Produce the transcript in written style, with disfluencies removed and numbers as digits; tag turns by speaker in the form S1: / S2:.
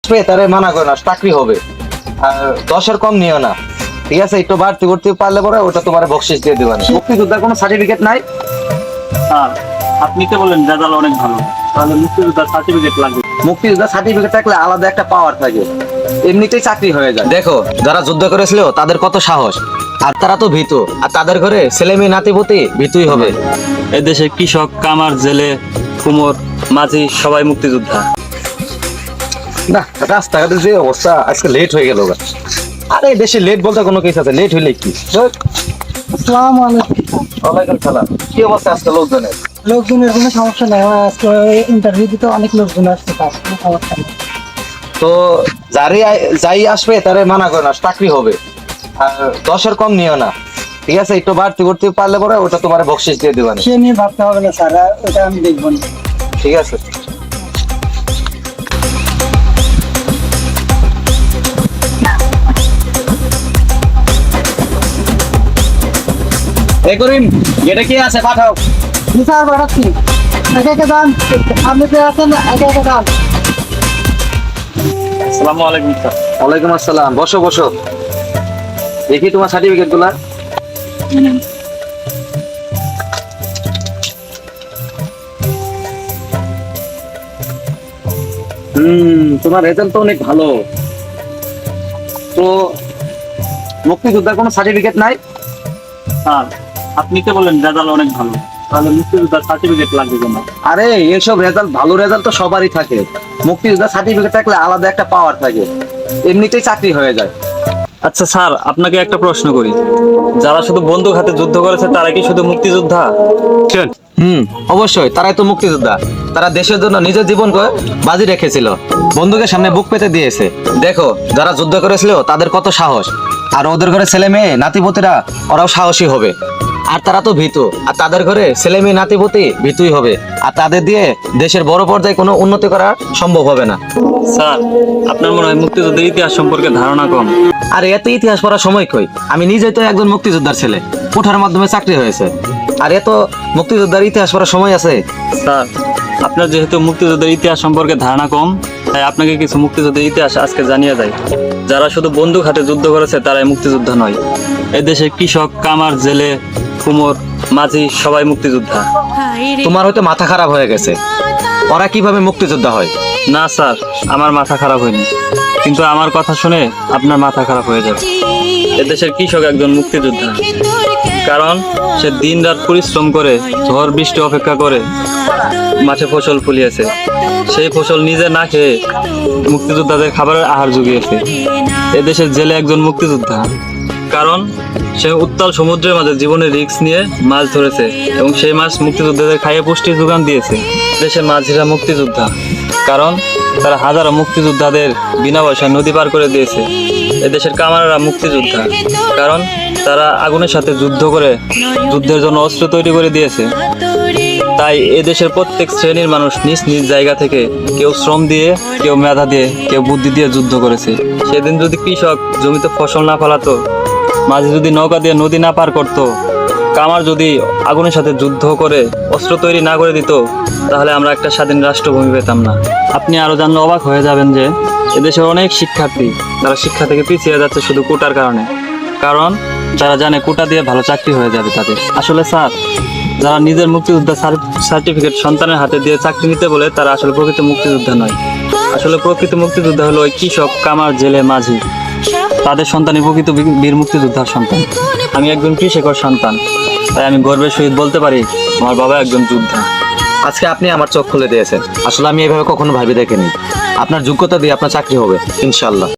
S1: আসবে তারে মানা করে না, চাকরি হবে। আর 10-এর কম নিও না, ঠিক আছে? একটু বাড়তি করতে পারলে পরে ওটা তোমার বকশিস দিয়ে দেবেন। মুক্তিযোদ্ধার কোনো সার্টিফিকেট নাই?
S2: স্যার আপনি তো বললেন রেজাল্ট অনেক ভালো, তাহলে মুক্তিযোদ্ধার সার্টিফিকেট লাগবে।
S1: মুক্তিযোদ্ধার সার্টিফিকেট থাকলে আলাদা একটা পাওয়ার থাকে, এমনিতেই চাকরি হয়ে যায়। দেখো যারা যুদ্ধ করেছিল তাদের কত সাহস, আর তারা তো ভীতু, আর তাদের ঘরে ছেলে মেয়ে নাতিপুতি ভীতুই হবে।
S2: এদেশে কৃষক, কামার, জেলে, কুমোর, মাঝি সবাই মুক্তিযোদ্ধা।
S1: না, রাস্তাঘাটে যে অবস্থা, আজকে লেট হয়ে গেল। আরে বেশি লেট বলতে কোনো কিছু আছে? লেট হইলে কি?
S3: আসসালামু আলাইকুম।
S1: ওয়ালাইকুম সালাম। কি অবস্থা আজকে লোকজনের?
S3: লোকজনের কোনো সমস্যা নেই, আমার আজকে ইন্টারভিউ দিতে অনেক লোকজন আসছে, তার কোনো সমস্যা নেই।
S1: তো যাই আসবে তারে মানা করে না, চাকরি হবে। আর 10-এর কম নিও না, ঠিক আছে? একটু বাড়তি করতে পারলে পরে ওটা তোমার বকশিস দিয়ে দেবেন।
S3: সে নিয়ে ভাবতে হবে না স্যার, ওটা আমি দেখবো না।
S1: ঠিক আছে। এই করিম, এটা কি আছে পাঠাও।
S3: জি স্যার, পাঠাচ্ছি। একে একে দান, আপনি যে আছেন একে একে দান।
S2: আসসালামু আলাইকুম স্যার।
S1: ওয়ালাইকুম আসসালাম। বসো বসো, দেখি তোমার সার্টিফিকেট গুলা। তোমার রেজাল্ট তো অনেক ভালো। তো মুক্তিযোদ্ধার কোনো সার্টিফিকেট নাই?
S2: স্যার আপনি তো বললেন রেজাল্ট অনেক ভালো, তাহলে মুক্তিযোদ্ধার সার্টিফিকেট লাগবে কেন?
S1: আরে এইসব রেজাল্ট, ভালো রেজাল্ট তো সবারই থাকে, মুক্তিযোদ্ধার সার্টিফিকেট থাকলে আলাদা একটা পাওয়ার থাকে, এমনিতেই চাকরি হয়ে যায়।
S2: আচ্ছা স্যার, আপনাকে একটা প্রশ্ন করি, যারা শুধু বন্দুক হাতে যুদ্ধ করেছে তারা কি শুধু মুক্তিযোদ্ধা?
S1: অবশ্যই, তারাই তো মুক্তিযোদ্ধা। তারা দেশের জন্য নিজের জীবনকে বাজি রেখেছিল, বন্দুকের সামনে বুক পেতে দিয়েছে। দেখো যারা যুদ্ধ করেছিল তাদের কত সাহস, আর ওদের ঘরে ছেলে মেয়ে নাতিপতিরা ওরাও সাহসী হবে। আর তারা তো ভীতু, আর তাদের ঘরে ছেলে মেয়ে নাতিপতি ভীতুই হবে, আর তাদের দিয়ে দেশের বড় পর্যায়ে কোনো উন্নতি করা সম্ভব হবে না।
S2: স্যার আপনার মনে হয় মুক্তিযুদ্ধের ইতিহাস সম্পর্কে ধারণা কম?
S1: আর এত ইতিহাস পড়ার সময় কই? আমি নিজেই তো একজন মুক্তিযোদ্ধার ছেলে, কোঠার মাধ্যমে চাকরি হয়েছে, আর এত মুক্তিযোদ্ধার ইতিহাস পড়ার সময় আছে?
S2: স্যার আপনার যেহেতু মুক্তিযুদ্ধের ইতিহাস সম্পর্কে ধারণা কম, তাই আপনাকে কিছু মুক্তিযুদ্ধের ইতিহাস আজকে জানিয়ে যায়। যারা শুধু বন্দুক হাতে যুদ্ধ করেছে তারাই মুক্তিযোদ্ধা নয়, এদেশে কৃষক, কামার, জেলে, কুমোর, মাঝি সবাই মুক্তিযোদ্ধা।
S1: তোমার হয়তো মাথা খারাপ হয়ে গেছে, ওরা কিভাবে মুক্তিযোদ্ধা হয়?
S2: না স্যার, আমার মাথা খারাপ হয়নি, কিন্তু আমার কথা শুনে আপনার মাথা খারাপ হয়ে যাবে। এদেশের কৃষক একজন মুক্তিযোদ্ধা, কারণ সে দিন রাত পরিশ্রম করে, ঝড় বৃষ্টি অপেক্ষা করে মাঠে ফসল ফলিয়েছে। সেই ফসল নিজে না খেয়ে মুক্তিযোদ্ধাদের খাবারের আহার জুগিয়েছে। এদেশের জেলে একজন মুক্তিযোদ্ধা, কারণ সে উত্তাল সমুদ্রের মাঝে জীবনের রিস্ক নিয়ে মাছ ধরেছে এবং সেই মাছ মুক্তিযোদ্ধাদের খাইয়ে পুষ্টির যোগান দিয়েছে। দেশের মাঝিরা মুক্তিযোদ্ধা, কারণ তারা হাজারো মুক্তিযোদ্ধাদের বিনা পয়সায় নদী পার করে দিয়েছে। এদেশের কামাররা মুক্তিযোদ্ধা, কারণ তারা আগুনের সাথে যুদ্ধ করে যুদ্ধের জন্য অস্ত্র তৈরি করে দিয়েছে। তাই এদেশের প্রত্যেক শ্রেণীর মানুষ নিজ নিজ জায়গা থেকে, কেউ শ্রম দিয়ে, কেউ মেধা দিয়ে, কেউ বুদ্ধি দিয়ে যুদ্ধ করেছে। সেদিন যদি কৃষক জমিতে ফসল না ফলাতো, মাঝি যদি নৌকা দিয়ে নদী না পার করতো, কামার যদি আগুনের সাথে যুদ্ধ করে অস্ত্র তৈরি না করে দিত, তাহলে আমরা একটা স্বাধীন রাষ্ট্রভূমি পেতাম না। আপনি আরো জানলে অবাক হয়ে যাবেন যে এদেশের অনেক শিক্ষার্থী তারা শিক্ষা থেকে পিছিয়ে যাচ্ছে শুধু কোটার কারণে, কারণ যারা জানে কোটা দিয়ে ভালো চাকরি হয়ে যাবে তাদের। আসলে স্যার, যারা নিজের মুক্তিযোদ্ধা সার্টিফিকেট সন্তানের হাতে দিয়ে চাকরি নিতে বলে তারা আসলে প্রকৃত মুক্তিযোদ্ধা নয়। আসলে প্রকৃত মুক্তিযোদ্ধা হলো ওই কৃষক, কামার, জেলে, মাঝি, তাদের সন্তানই প্রকৃত বীর মুক্তিযোদ্ধার সন্তান। আমি একজন কৃষকের সন্তান, তাই আমি গর্বের সহিত বলতে পারি আমার বাবা একজন যোদ্ধা।
S1: আজকে আপনি আমার চোখ খুলে দিয়েছেন, আসলে আমি এভাবে কখনো ভাবি দেখিনি। আপনার যোগ্যতা দিয়ে আপনার চাকরি হবে ইনশাল্লাহ।